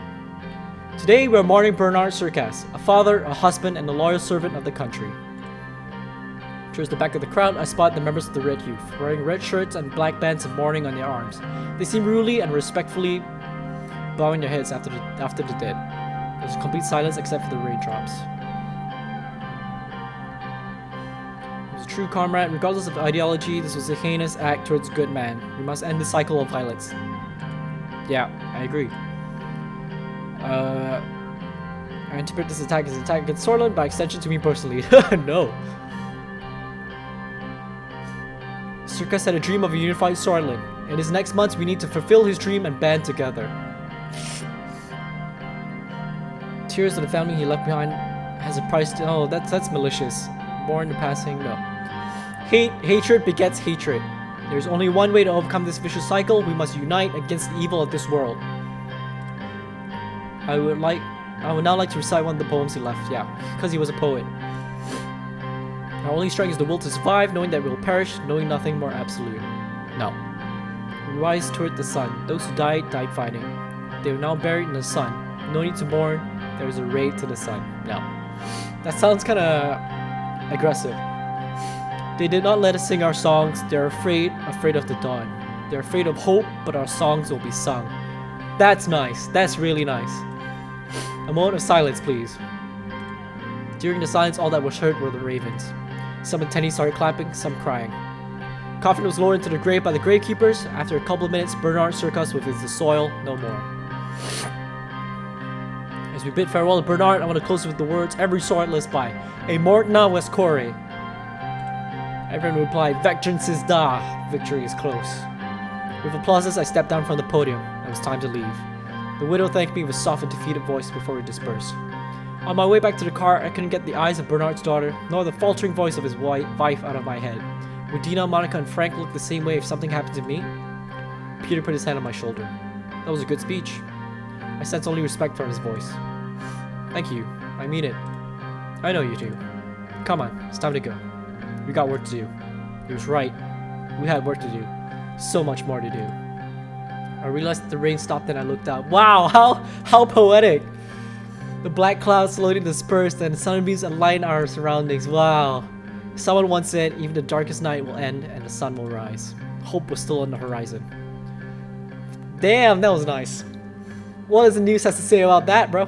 Today we are mourning Bernard Surkas, a father, a husband, and a loyal servant of the country. Towards the back of the crowd, I spotted the members of the Red Youth, wearing red shirts and black bands of mourning on their arms. They seemed rudely and respectfully bowing their heads after the dead. There was complete silence except for the raindrops. He was a true comrade. Regardless of ideology, this was a heinous act towards a good man. We must end the cycle of violence. Yeah, I agree. I interpret this attack as an attack against Sorlin, by extension to me personally. No. Surkas had a dream of a unified Sorlin. In his next months, we need to fulfill his dream and band together. Tears of the family he left behind has a price to... Oh, that's malicious. Mourn the passing, no. Hatred begets hatred. There's only one way to overcome this vicious cycle. We must unite against the evil of this world. I would now like to recite one of the poems he left. Yeah, because he was a poet. Our only strength is the will to survive, knowing that we will perish, knowing nothing more absolute. No. We rise toward the sun. Those who died fighting. They are now buried in the sun. No need to mourn. There is a raid to the sun. No. That sounds kind of aggressive. They did not let us sing our songs. They're afraid of the dawn. They're afraid of hope, but our songs will be sung. That's nice. That's really nice. A moment of silence, please. During the silence, all that was heard were the ravens. Some attendees started clapping, some crying. Coffin was lowered into the grave by the gravekeepers. After a couple of minutes, Bernard Circus with the soil no more. As we bid farewell to Bernard, I want to close with the words every swordless by A Mortna Westcore. Everyone replied, Vengeance is da. Victory is close. With applauses, I stepped down from the podium. It was time to leave. The widow thanked me with a soft and defeated voice before we dispersed. On my way back to the car, I couldn't get the eyes of Bernard's daughter, nor the faltering voice of his wife out of my head. Would Dina, Monica, and Frank look the same way if something happened to me? Peter put his hand on my shoulder. That was a good speech. I sensed only respect from his voice. Thank you. I mean it. I know you do. Come on, it's time to go. We got work to do. He was right. We had work to do. So much more to do. I realized that the rain stopped and I looked out. Wow, how poetic! The black clouds slowly dispersed and the sunbeams enlightened our surroundings. Wow. Someone once said, even the darkest night will end and the sun will rise. Hope was still on the horizon. Damn, that was nice. What does the news have to say about that, bro?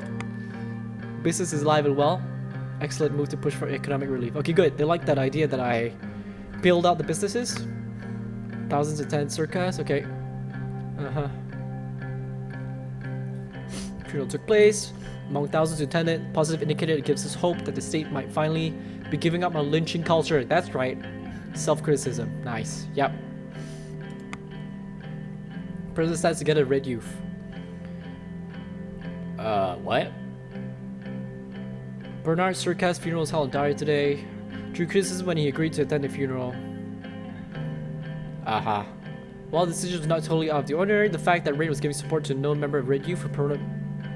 Business is alive and well. Excellent move to push for economic relief. Okay, good. They like that idea that I bailed out the businesses. Thousands attend circus. Okay. Funeral took place. Among thousands who attended, positive indicator it gives us hope that the state might finally be giving up on lynching culture. That's right. Self-criticism. Nice. Yep. President stands to get a red youth. What? Bernard Circus' funeral was held in Dari today. Drew criticism when he agreed to attend the funeral. Aha. While the decision was not totally out of the ordinary, the fact that Ray was giving support to a known member of Red Youth who promoted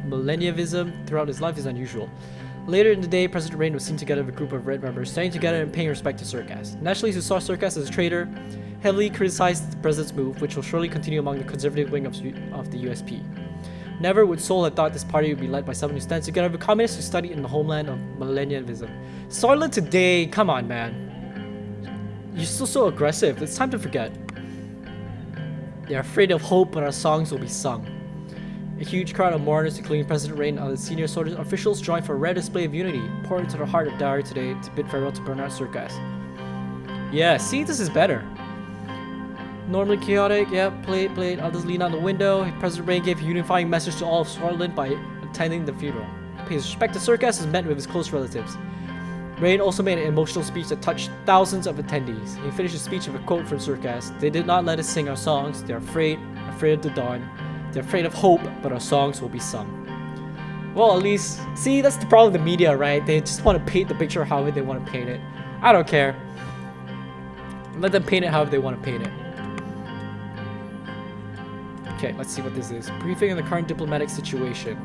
millennialism throughout his life is unusual. Later in the day, President Rain was seen together with a group of Red members, standing together and paying respect to Circus. Nationalists who saw Circus as a traitor heavily criticized the president's move, which will surely continue among the conservative wing of the USP. Never would Seoul have thought this party would be led by someone who stands together with communists who study in the homeland of millennialism. Soylent today, come on, man. You're still so aggressive. It's time to forget. They're afraid of hope, but our songs will be sung. A huge crowd of mourners, including President Rain and other senior soldiers officials, joined for a rare display of unity, poured into the heart of Dari today to bid farewell to Bernard Circus. Yeah, see, this is better. Normally chaotic, yeah, played. Others lean out the window. President Rain gave a unifying message to all of Scotland by attending the funeral. His respect to Circus is met with his close relatives. Rain also made an emotional speech that touched thousands of attendees. He finished his speech with a quote from Circus. They did not let us sing our songs. They're afraid of the dawn. They're afraid of hope, but our songs will be sung. Well, at least, see, that's the problem with the media, right? They just want to paint the picture however they want to paint it. I don't care. Let them paint it however they want to paint it. Okay, let's see what this is. Briefing on the current diplomatic situation.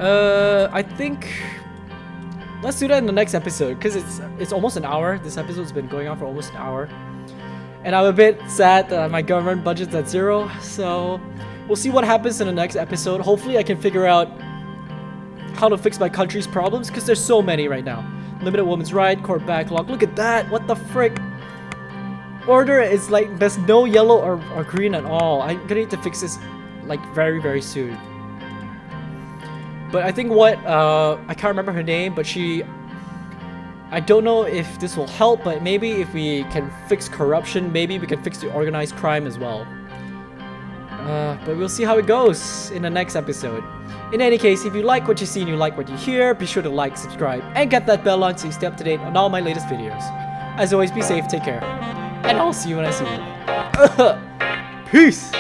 I think let's do that in the next episode because it's almost an hour. This episode's been going on for almost an hour, and I'm a bit sad that my government budget's at 0. So we'll see what happens in the next episode. Hopefully, I can figure out how to fix my country's problems because there's so many right now. Limited women's right, court backlog. Look at that! What the frick? Order is like there's no yellow or green at all. I'm gonna need to fix this like very, very soon. But I think what I can't remember her name, but I don't know if this will help, but maybe if we can fix corruption, maybe we can fix the organized crime as well. But we'll see how it goes in the next episode. In any case, if you like what you see and you like what you hear, be sure to like, subscribe, and get that bell on so you stay up to date on all my latest videos. As always, be safe, take care, and I'll see you when I see you. Peace!